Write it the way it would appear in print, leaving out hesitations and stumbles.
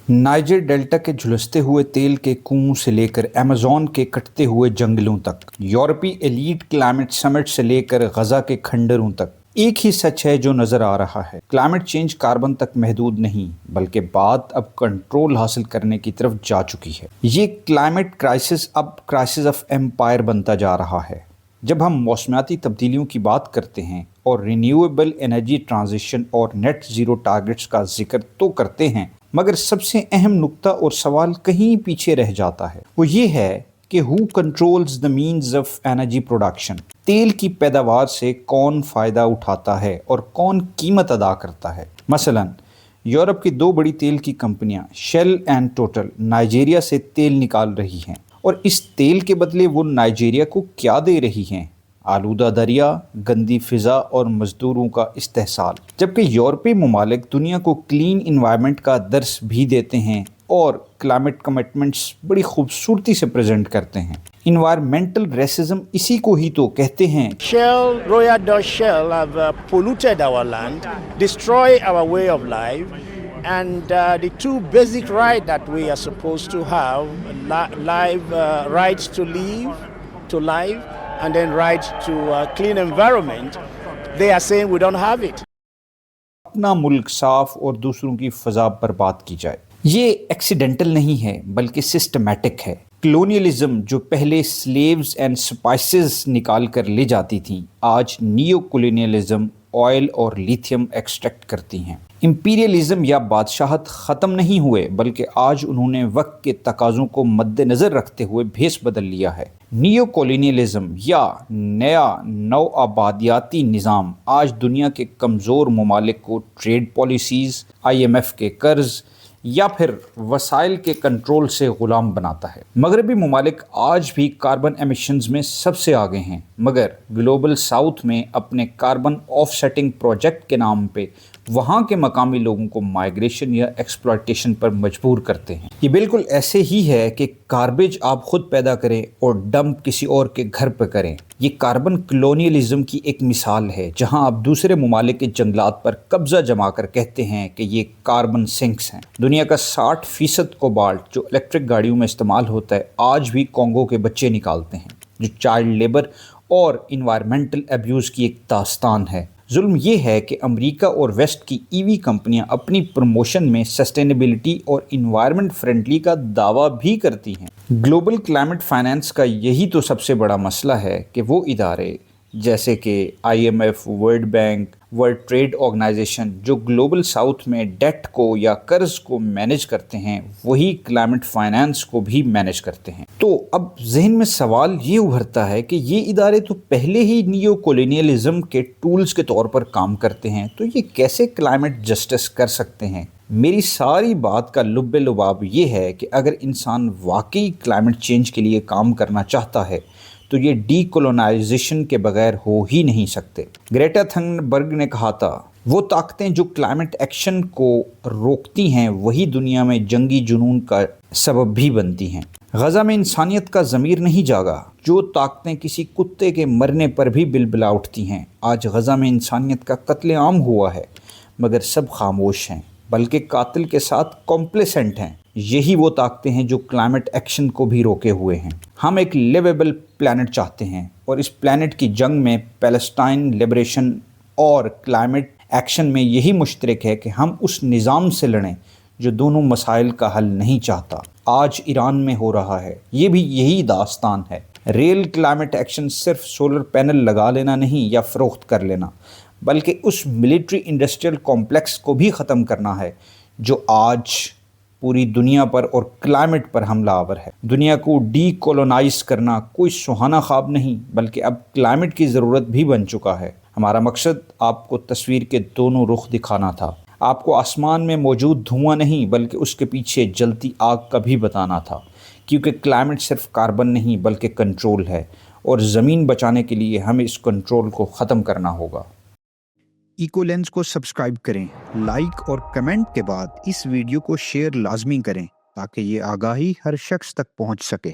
Niger delta के झुलसते हुए तेल के कुओं से लेकर अमेज़न के कटते हुए जंगलों तक, यूरोपीय एलीट क्लाइमेट समिट से लेकर गजा के खंडरों तक, एक ही सच है जो नजर आ रहा है। क्लाइमेट चेंज कार्बन तक महदूद नहीं, बल्कि बात अब कंट्रोल हासिल करने की तरफ जा चुकी है। ये क्लाइमेट क्राइसिस अब क्राइसिस ऑफ एम्पायर बनता जा रहा है। जब हम मौसमियाती तब्दीलियों की बात करते हैं और रिन्यूएबल एनर्जी ट्रांजिशन और नेट ज़ीरो टारगेट्स का जिक्र तो करते हैं, मगर सबसे अहम नुक्ता और सवाल कहीं पीछे रह जाता है। वो ये है कि who controls the means of energy production. तेल की पैदावार से कौन फ़ायदा उठाता है और कौन कीमत अदा करता है। मसलन यूरोप की दो बड़ी तेल की कंपनियां शेल एंड टोटल नाइजीरिया से तेल निकाल रही हैं, और इस तेल के बदले वो नाइजीरिया को क्या दे रही हैं? आलूदा दरिया, गंदी फ़िज़ा और मज़दूरों का इस्तेहसाल। जबकि यूरोपीय ममालिक दुनिया को क्लीन इन्वायरमेंट का दर्स भी देते हैं और क्लाइमेट कमिटमेंट्स बड़ी खूबसूरती से प्रेजेंट करते हैं। इन्वायरमेंटल रेसिज्म इसी को ही तो कहते हैं। Shell, Royal Dutch Shell have polluted our land, destroyed our way of life, and the two basic rights that we are supposed to have, rights to live, and then rights to clean environment, they are saying we don't have it. अपना मुल्क साफ और दूसरों की फ़ज़ा बर्बाद की जाए। ये एक्सीडेंटल नहीं है, बल्कि सिस्टमैटिक है। कलोनियलिज्म जो पहले स्लेव्स एंड स्पाइसेस निकाल कर ले जाती थी, आज नियो कलोनियलिज्म ऑयल और लिथियम एक्सट्रैक्ट करती हैं। इंपीरियलिज्म या बादशाहत ख़त्म नहीं हुए, बल्कि आज उन्होंने वक्त के तकाज़ों को मद्देनज़र रखते हुए भेस बदल लिया है। नियो कॉलोनियलिज्म या नया नौ आबादियाती निज़ाम आज दुनिया के कमज़ोर ममालिक को ट्रेड पॉलिसीज़, IMF के कर्ज़ या फिर वसाइल के कंट्रोल से ग़ुलाम बनाता है। मगरबी ममालिक आज भी कार्बन एमिशंस में सबसे आगे हैं, मगर ग्लोबल साउथ में अपने कार्बन ऑफसेटिंग प्रोजेक्ट के नाम पे वहाँ के मकामी लोगों को माइग्रेशन या एक्सप्लॉयटेशन पर मजबूर करते हैं। ये बिल्कुल ऐसे ही है कि गार्बेज आप खुद पैदा करें और डंप किसी और के घर पर करें। ये कार्बन कलोनियलिज्म की एक मिसाल है, जहां आप दूसरे ममालिक के जंगलात पर कब्जा जमा कर कहते हैं कि ये कार्बन सिंक्स हैं। दुनिया का 60% कोबाल्ट जो इलेक्ट्रिक गाड़ियों में इस्तेमाल होता है, आज भी कॉन्गो के बच्चे निकालते हैं, जो चाइल्ड लेबर और इन्वायरमेंटल अब्यूज़ की एक दास्तान है। जुल्म ये है कि अमेरिका और वेस्ट की EV कंपनियां अपनी प्रमोशन में सस्टेनेबिलिटी और इन्वायरमेंट फ्रेंडली का दावा भी करती हैं। ग्लोबल क्लाइमेट फाइनेंस का यही तो सबसे बड़ा मसला है कि वो इदारे जैसे कि IMF, world bank, world trade organization जो ग्लोबल साउथ में डेट को या कर्ज को मैनेज करते हैं, वही क्लाइमेट फाइनेंस को भी मैनेज करते हैं। तो अब जहन में सवाल ये उभरता है कि ये इदारे तो पहले ही नियो कॉलोनियलिज्म के टूल्स के तौर पर काम करते हैं, तो ये कैसे क्लाइमेट जस्टिस कर सकते हैं? मेरी सारी बात का लुब्बे लुबाब ये है कि अगर इंसान वाकई क्लाइमेट चेंज के लिए काम करना चाहता है, तो ये डीकोलोनाइजेशन के बगैर हो ही नहीं सकते। ग्रेटा थनबर्ग ने कहा था, वो ताकतें जो क्लाइमेट एक्शन को रोकती हैं, वही दुनिया में जंगी जुनून का सबब भी बनती हैं। गजा में इंसानियत का ज़मीर नहीं जागा। जो ताकतें किसी कुत्ते के मरने पर भी बिलबिला उठती हैं, आज गजा में इंसानियत का कत्लेआम हुआ है, मगर सब खामोश हैं, बल्कि कातिल के साथ कॉम्प्लेसेंट हैं। यही वो ताकतें हैं जो क्लाइमेट एक्शन को भी रोके हुए हैं। हम एक लिवेबल प्लैनेट चाहते हैं, और इस प्लैनेट की जंग में पैलेस्टाइन लिबरेशन और क्लाइमेट एक्शन में यही मुश्तरक है कि हम उस निज़ाम से लड़ें जो दोनों मसाइल का हल नहीं चाहता। आज ईरान में हो रहा है, ये भी यही दास्तान है। रियल क्लाइमेट एक्शन सिर्फ सोलर पैनल लगा लेना नहीं या फ़रोख्त कर लेना, बल्कि उस मिलिट्री इंडस्ट्रियल कॉम्प्लेक्स को भी ख़त्म करना है जो आज पूरी दुनिया पर और क्लाइमेट पर हमलावर है। दुनिया को डीकोलोनाइज करना कोई सुहाना ख्वाब नहीं, बल्कि अब क्लाइमेट की ज़रूरत भी बन चुका है। हमारा मकसद आपको तस्वीर के दोनों रुख दिखाना था, आपको आसमान में मौजूद धुआं नहीं, बल्कि उसके पीछे जलती आग का भी बताना था, क्योंकि क्लाइमेट सिर्फ कार्बन नहीं बल्कि कंट्रोल है, और ज़मीन बचाने के लिए हमें इस कंट्रोल को ख़त्म करना होगा। इकोलेंस को सब्सक्राइब करें, लाइक और कमेंट के बाद इस वीडियो को शेयर लाजमी करें ताकि ये आगाही हर शख्स तक पहुंच सके।